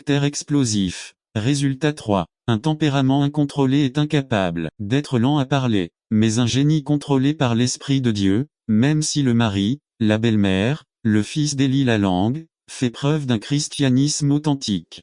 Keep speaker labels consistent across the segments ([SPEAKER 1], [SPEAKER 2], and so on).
[SPEAKER 1] caractère explosif. Résultat 3. Un tempérament incontrôlé est incapable d'être lent à parler, mais un génie contrôlé par l'Esprit de Dieu, même si le mari, la belle-mère, le fils d'Élie la langue, fait preuve d'un christianisme authentique.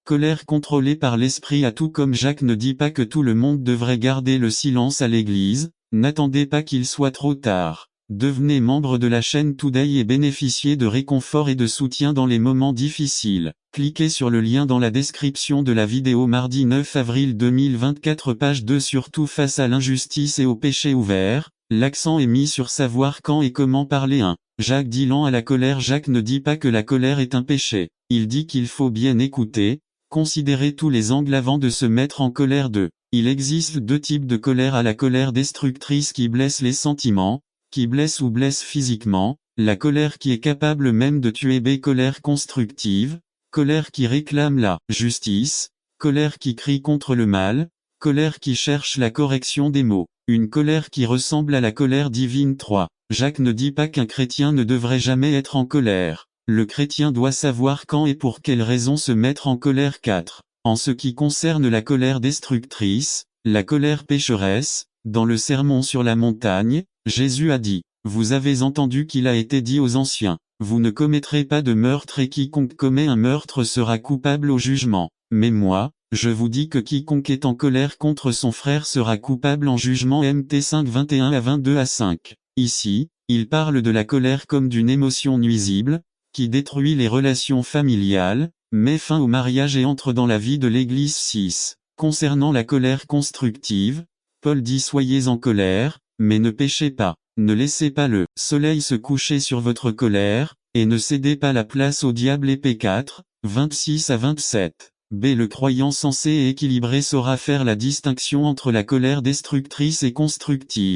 [SPEAKER 1] Colère contrôlée par l'Esprit. À tout comme Jacques ne dit pas que tout le monde devrait garder le silence à l'église, n'attendez pas qu'il soit trop tard. Devenez membre de la chaîne Today et bénéficiez de réconfort et de soutien dans les moments difficiles. Cliquez sur le lien dans la description de la vidéo. Mardi 9 avril 2024, page 2. Surtout face à l'injustice et au péché ouvert, l'accent est mis sur savoir quand et comment parler. 1. Jacques dit lent à la colère. Jacques ne dit pas que la colère est un péché. Il dit qu'il faut bien écouter, considérer tous les angles avant de se mettre en colère. 2. Il existe deux types de colère. À la colère destructrice qui blesse les sentiments, qui blesse ou blesse physiquement, la colère qui est capable même de tuer. B. Colère constructive, colère qui réclame la justice, colère qui crie contre le mal, colère qui cherche la correction des mots, une colère qui ressemble à la colère divine. 3. Jacques ne dit pas qu'un chrétien ne devrait jamais être en colère. Le chrétien doit savoir quand et pour quelles raisons se mettre en colère. 4. En ce qui concerne la colère destructrice, la colère pécheresse, dans le Sermon sur la montagne, Jésus a dit, « Vous avez entendu qu'il a été dit aux anciens, vous ne commettrez pas de meurtre et quiconque commet un meurtre sera coupable au jugement. Mais moi, je vous dis que quiconque est en colère contre son frère sera coupable en jugement. » Mt 5 21 à 22 à 5. Ici, il parle de la colère comme d'une émotion nuisible, qui détruit les relations familiales, met fin au mariage et entre dans la vie de l'Église. 6. Concernant la colère constructive, Paul dit: soyez en colère, mais ne péchez pas. Ne laissez pas le soleil se coucher sur votre colère, et ne cédez pas la place au diable. Épée 4, 26 à 27. B. Le croyant sensé et équilibré saura faire la distinction entre la colère destructrice et constructive.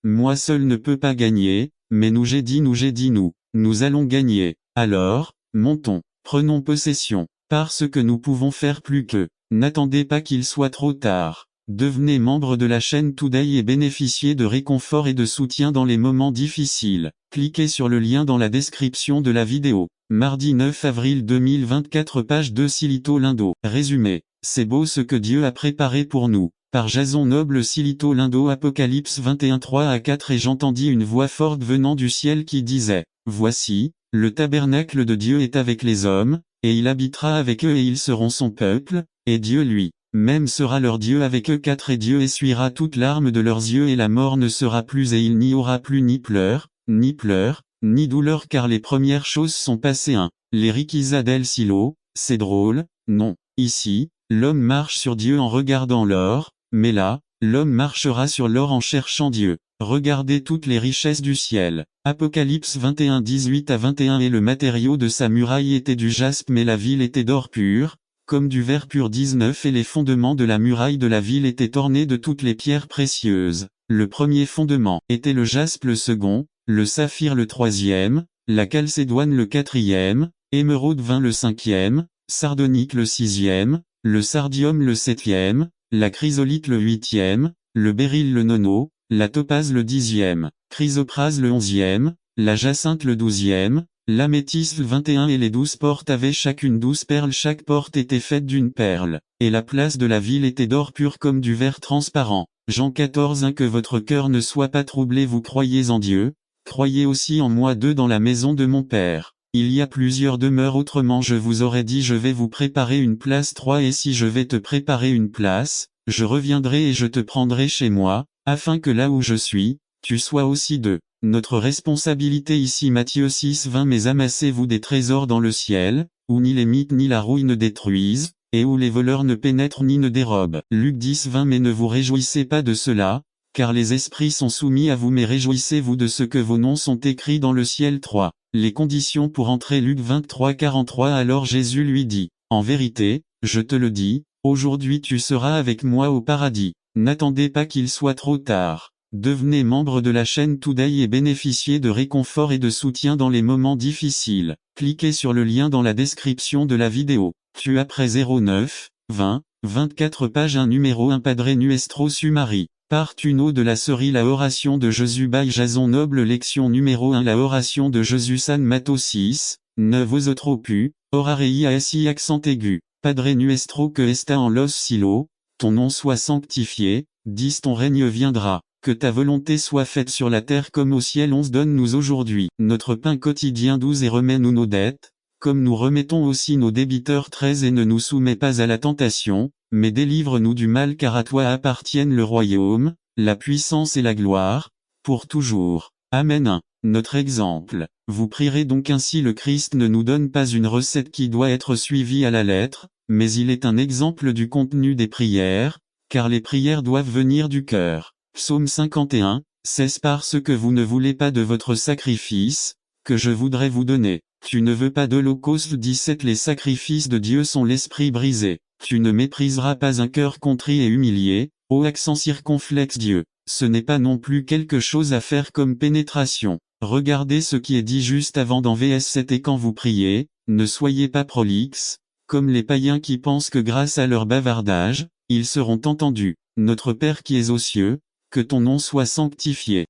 [SPEAKER 1] Moi seul ne peux pas gagner, mais nous j'ai dit nous allons gagner. Alors, montons, prenons possession, parce que nous pouvons faire plus que. N'attendez pas qu'il soit trop tard. Devenez membre de la chaîne Today et bénéficiez de réconfort et de soutien dans les moments difficiles. Cliquez sur le lien dans la description de la vidéo. Mardi 9 avril 2024, page 2. Silito Lindo. Résumé. C'est beau ce que Dieu a préparé pour nous. Par Jason Noble. Silito Lindo. Apocalypse 21 3 à 4. Et j'entendis une voix forte venant du ciel qui disait: Voici, le tabernacle de Dieu est avec les hommes, et il habitera avec eux et ils seront son peuple, et Dieu lui-même sera leur Dieu avec eux. 4. Et Dieu essuiera toute larme de leurs yeux et la mort ne sera plus et il n'y aura plus ni pleurs, ni douleur car les premières choses sont passées. 1. Les Rikisa del Silo. C'est drôle, non. Ici, l'homme marche sur Dieu en regardant l'or, mais là, l'homme marchera sur l'or en cherchant Dieu. Regardez toutes les richesses du ciel. Apocalypse 21 18 à 21. Et le matériau de sa muraille était du jaspe mais la ville était d'or pur, comme du verre pur. 19. Et les fondements de la muraille de la ville étaient ornés de toutes les pierres précieuses. Le premier fondement était le jaspe, le second, le saphir le troisième, la chalcédoine le quatrième, émeraude vin le cinquième, sardonyque le sixième, le sardium le septième, la chrysolite le huitième, le béryl le nono, la topaze le dixième, chrysoprase le onzième, la jacinthe le douzième, l'améthyste le 21. Et les 12 portes avaient chacune 12 perles, chaque porte était faite d'une perle, et la place de la ville était d'or pur comme du verre transparent. Jean 14 1. Que votre cœur ne soit pas troublé, vous croyez en Dieu, croyez aussi en moi. 2. Dans la maison de mon Père, il y a plusieurs demeures, autrement je vous aurais dit je vais vous préparer une place. 3. Et si je vais te préparer une place, je reviendrai et je te prendrai chez moi, afin que là où je suis, tu sois aussi. 2. Notre responsabilité ici. Matthieu 6 20. Mais amassez-vous des trésors dans le ciel, où ni les mythes ni la rouille ne détruisent, et où les voleurs ne pénètrent ni ne dérobent. Luc 10 20. Mais ne vous réjouissez pas de cela, car les esprits sont soumis à vous, mais réjouissez-vous de ce que vos noms sont écrits dans le ciel. 3. Les conditions pour entrer. Luc 23 43. Alors Jésus lui dit: En vérité, je te le dis, aujourd'hui tu seras avec moi au paradis. N'attendez pas qu'il soit trop tard. Devenez membre de la chaîne Today et bénéficiez de réconfort et de soutien dans les moments difficiles. Cliquez sur le lien dans la description de la vidéo. Tu après 09, 20, 24 page 1 numéro 1 Padre Nuestro Sumari. Part 1 de la série La Oration de Jésus by Jason Noble. Lection numéro 1 La Oration de Jésus San Matthieu 6, ne vosotros pu, orarei aesi accent aigu, padre nuestro que esta en los cielos, ton nom soit sanctifié, 10 ton règne viendra, que ta volonté soit faite sur la terre comme au ciel. 11 donne-nous aujourd'hui notre pain quotidien. 12 et remets-nous nos dettes, comme nous remettons aussi nos débiteurs. 13 et ne nous soumets pas à la tentation, mais délivre-nous du mal car à toi appartiennent le royaume, la puissance et la gloire, pour toujours. Amen. 1. Notre exemple. Vous prierez donc ainsi. Le Christ ne nous donne pas une recette qui doit être suivie à la lettre, mais il est un exemple du contenu des prières, car les prières doivent venir du cœur. Psaume 51, 16 Parce que vous ne voulez pas de votre sacrifice, que je voudrais vous donner. Tu ne veux pas d'holocauste. 17 Les sacrifices de Dieu sont l'esprit brisé. Tu ne mépriseras pas un cœur contrit et humilié, ô accent circonflexe. Dieu, ce n'est pas non plus quelque chose à faire comme pénétration. Regardez ce qui est dit juste avant dans VS 7 et quand vous priez, ne soyez pas prolixes, comme les païens qui pensent que grâce à leur bavardage, ils seront entendus. Notre Père qui es aux cieux, que ton nom soit sanctifié.